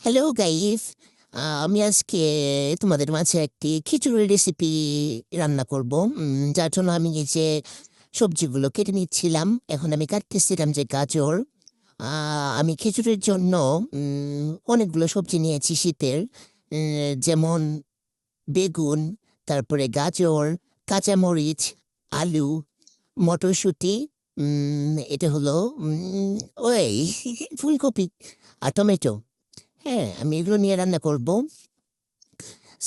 Hello guys. আমি আজকে তোমাদের মাঝে একটি খিচুড়ি রেসিপি রান্না করব। যার জন্য আমি এই যে সবজিগুলো কেটে নিচ্ছিলাম, এখন আমি কাটতেছিলাম যে গাজর। আমি খিচুড়ির জন্য অনেকগুলো সবজি নিয়েছি শীতের, যেমন বেগুন, তারপরে গাজর, কাঁচামরিচ, আলু, মটরশুঁটি, এটা হলো ওই ফুলকপি আর টমেটো। হ্যাঁ, আমি এগুলো নিয়ে রান্না করব।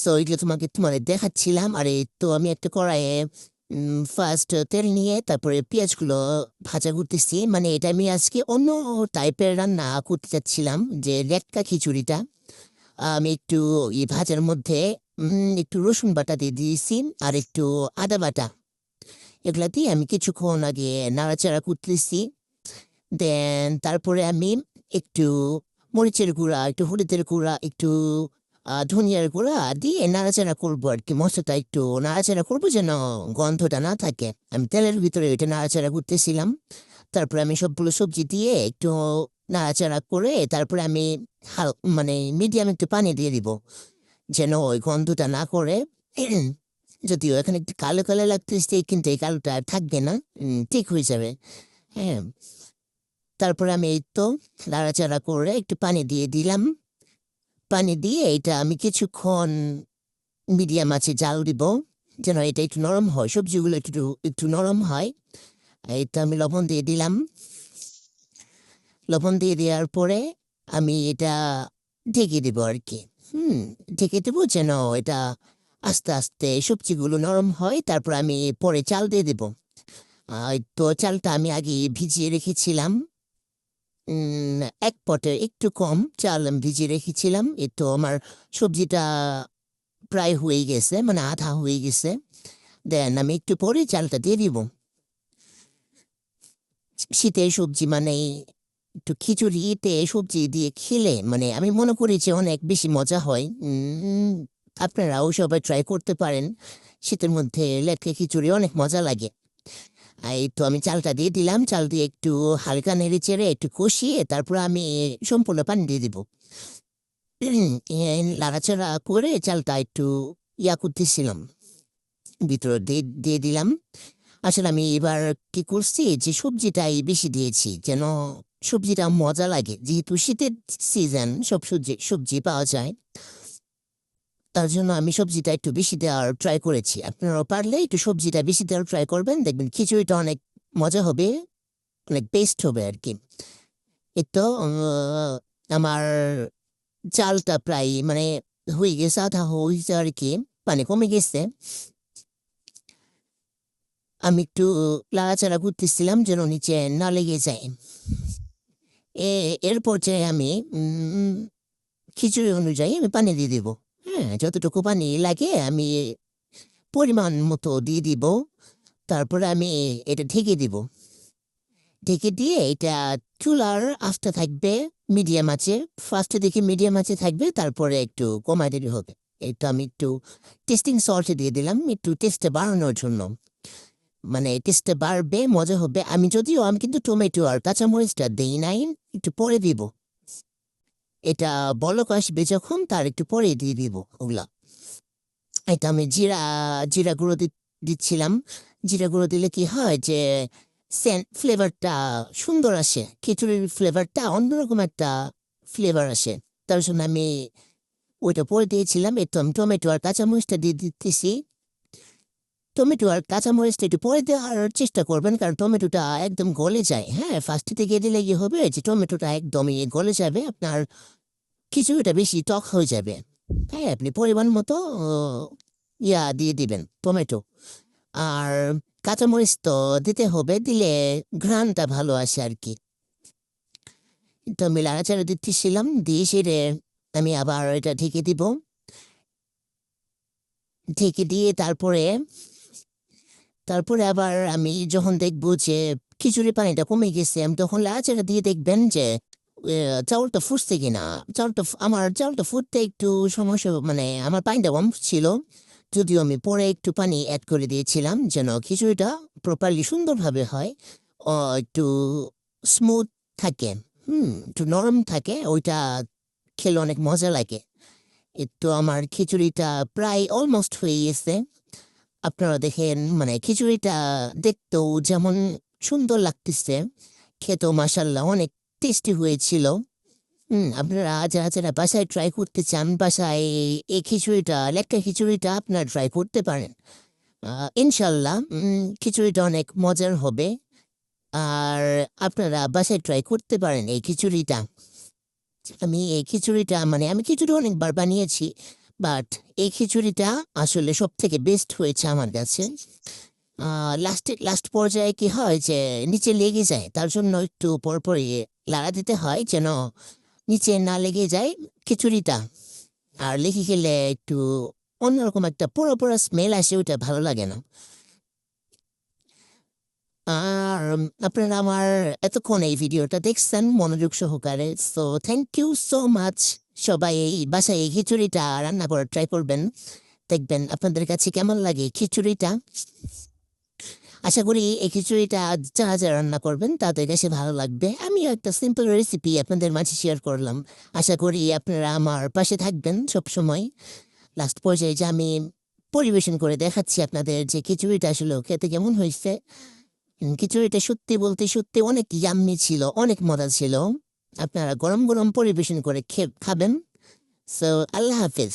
সো এগুলো তোমাদের দেখাচ্ছিলাম। আর এই তো আমি একটা কড়াইয়ে ফার্স্ট তেল নিয়ে তারপরে পেঁয়াজগুলো ভাজা করতেছি। মানে এটা আমি আজকে অন্য টাইপের রান্না করতে চাচ্ছিলাম, যে লেটকা খিচুড়িটা। আমি একটু ভাজার মধ্যে একটু রসুন বাটা দিয়ে দিয়েছি, আর একটু আদা বাটা। এগুলা দিয়ে আমি কিছুক্ষণ আগে নাড়াচাড়া করতেছি। দেন তারপরে আমি একটু মরিচের গুঁড়া, একটু হলুদের গুঁড়া, একটু ধনিয়ার গুঁড়া দিয়ে নাড়াচাড়া করবো আর কি। মশলাটা একটু নাড়াচাড়া করবো যেন গন্ধটা না থাকে। আমি তেলের ভিতরে এটা নাড়াচাড়া করতেছিলাম। তারপরে আমি সবগুলো সবজি দিয়ে একটু নাড়াচাড়া করে তারপরে আমি মানে মিডিয়াম একটু পানি দিয়ে দিব, যেন ওই গন্ধটা না করে। যদিও এখানে একটু কালো কালো লাগতেছে, কিন্তু এই কালোটা আর থাকবে না, ঠিক হয়ে যাবে। হ্যাঁ, তারপরে আমি এই তো নাড়াচাড়া করে একটু পানি দিয়ে দিলাম। পানি দিয়ে এটা আমি কিছুক্ষণ মিডিয়াম আছে জাল দিব, যেন এটা একটু নরম হয়, সবজিগুলো একটু একটু নরম হয়। এই তো আমি লবণ দিয়ে দিলাম। লবণ দিয়ে দেওয়ার পরে আমি এটা ঢেকে দেবো আর কি। ঢেকে দেবো যেন এটা আস্তে আস্তে সবজিগুলো নরম হয়। তারপর আমি পরে চাল দিয়ে দেবো। এই তো চালটা আমি আগে ভিজিয়ে রেখেছিলাম। এক পটে একটু কম চাল আমি ভিজিয়ে রেখেছিলাম। এই তো আমার সবজিটা প্রায় হয়ে গেছে, মানে আধা হয়ে গেছে। দেন আমি একটু পরে চালটা দিয়ে দিব। শীতের সবজি মানে একটু খিচুড়িতে সবজি দিয়ে খেলে মানে আমি মনে করি যে অনেক বেশি মজা হয়। আপনারাও সবাই ট্রাই করতে পারেন। শীতের মধ্যে লেটকে খিচুড়ি অনেক মজা লাগে। এই তো আমি চালটা দিয়ে দিলাম। চাল দিয়ে একটু হালকা নেড়ে চেড়ে একটু কষিয়ে তারপর আমি সম্পূর্ণ পানি দিয়ে দিব। নাড়াচাড়া করে চালটা একটু করতেছিলাম, ভিতরে দিয়ে দিয়ে দিলাম। আসলে আমি এবার কি করছি, যে সবজিটাই বেশি দিয়েছি যেন সবজিটা মজা লাগে, যেহেতু শীতের সিজন সব সবজি সবজি পাওয়া যায়। তার জন্য আমি সবজিটা একটু বেশি দেওয়ার ট্রাই করেছি। আপনারাও পারলে একটু সবজিটা বেশি দেওয়ার ট্রাই করবেন, দেখবেন খিচুড়িটা অনেক মজা হবে, অনেক বেস্ট হবে আর কি। এই তো আমার চালটা প্রায় মানে হয়ে গেছে, আধা হয়েছে আর কি, পানি কমে গেছে। আমি একটু লাড়াচাড়া করতেছিলাম যেন নিচে না লেগে যায়। এর পর্যায়ে আমি খিচুড়ি অনুযায়ী আমি পানি দিয়ে দিব। হ্যাঁ, যতটুকু পানি লাগে আমি পরিমাণ মতো দিয়ে দিব। তারপরে আমি এটা ঢেকে দিব। ঢেকে দিয়ে এটা চুলার আঁচটা থাকবে মিডিয়াম আছে। ফার্স্টে দেখি মিডিয়াম আছে থাকবে, তারপরে একটু কমায় দিলে হবে। এটা আমি একটু টেস্টিং সল্ট দিয়ে দিলাম একটু টেস্টে বাড়ানোর জন্য, মানে টেস্টে বাড়বে, মজা হবে। আমি কিন্তু টমেটো আর কাঁচামরিচটা দেই নাই, একটু পরে দিব। এটা বলক আসবে যখন তার একটু পরে দিয়ে দিব ওগুলা। এটা আমি জিরা জিরা গুঁড়ো দিচ্ছিলাম। জিরা গুঁড়ো দিলে কি হয় যে ফ্লেভারটা সুন্দর আসে, খিচুড়ির ফ্লেভারটা অন্যরকম একটা ফ্লেভার আসে। তার জন্য আমি ওইটা পরে দিয়েছিলাম। একটু আমি টমেটো আর কাঁচামরিচটা দিয়ে দিতেছি। টমেটো আর কাঁচামরিচটা একটু পরে দেওয়ার চেষ্টা করবেন, কারণ টমেটোটা একদম গলে যায়। হ্যাঁ, ফার্স্টে থেকে দিলে কি হবে যে টমেটোটা একদমই গলে যাবে, আপনার খিচুড়িটা বেশি টক হয়ে যাবে। হ্যাঁ, আপনি পরিমাণ মতো দিয়ে দিবেন টমেটো আর কাঁচামরিচ তো দিতে হবে, দিলে ঘ্রাণটা ভালো আসে আর কি। তো আমি নাড়াচাড়া দিচ্ছিলাম, দিয়ে সেরে আমি আবার এটা ঢেকে দিব। ঢেকে দিয়ে তারপরে তারপরে আবার আমি যখন দেখবো যে খিচুড়ি পানিটা কমে গেছে, আমি তখন নাড়াচাড়া দিয়ে দেখবেন যে চাউলটা ফুটছে কিনা। আমার চাউলটা ফুটতে একটু সমস্যা, মানে আমার পানিটা কম ছিল। যদিও আমি পরে একটু পানি অ্যাড করে দিয়েছিলাম যেন খিচুড়িটা প্রপারলি সুন্দরভাবে হয়, একটু স্মুথ থাকে, একটু নরম থাকে ওইটা খেলে অনেক মজা লাগে। তো আমার খিচুড়িটা প্রায় অলমোস্ট হয়ে গেছে। আপনারা দেখেন মানে খিচুড়িটা দেখতেও যেমন সুন্দর লাগতেছে, খেতেও মাশাআল্লাহ অনেক টেস্টি হয়েছিল। আপনারা যারা, যারা বাসায় ট্রাই করতে চান, বাসায় এই খিচুড়িটা, লেটকা খিচুড়িটা আপনারা ট্রাই করতে পারেন। ইনশাআল্লাহ খিচুড়িটা অনেক মজার হবে। আর আপনারা বাসায় ট্রাই করতে পারেন এই খিচুড়িটা। আমি এই খিচুড়িটা মানে আমি খিচুড়ি অনেকবার বানিয়েছি। বাট এই খিচুড়িটা আসলে সবথেকে বেস্ট হয়েছে আমার কাছে। লাস্ট পর্যায়ে কি হয় যে নিচে লেগে যায়। তার জন্য একটু পরপরই লাড়া দিতে হয় যেন নিচে না লেগে যায় খিচুড়িটা। আর লেগে গেলে একটু অন্যরকম একটা পোড়া, পোড়া স্মেল আসে, ওইটা ভালো লাগে না। আর আপনারা আমার এতক্ষণ এই ভিডিওটা দেখছেন মনোযোগ সহকারে। So thank you so much. সবাই এই বাসায় এই খিচুড়িটা রান্না করে ট্রাই করবেন। দেখবেন আপনাদের কাছে কেমন লাগে খিচুড়িটা। আশা করি এই খিচুড়িটা যারা যারা রান্না করবেন তাদের কাছে ভালো লাগবে। আমিও একটা সিম্পল রেসিপি আপনাদের মাঝে শেয়ার করলাম। আশা করি আপনারা আমার পাশে থাকবেন সবসময়। লাস্ট পর্যায়ে যে আমি পরিবেশন করে দেখাচ্ছি আপনাদের যে খিচুড়িটা আসলে খেতে কেমন হয়েছে। খিচুড়িটা সত্যি বলতে সত্যি অনেক ইয়াম্মি ছিল, অনেক মজা ছিল। আপনারা গরম গরম পরিবেশন করে খাবেন। সো আল্লাহ হাফিজ।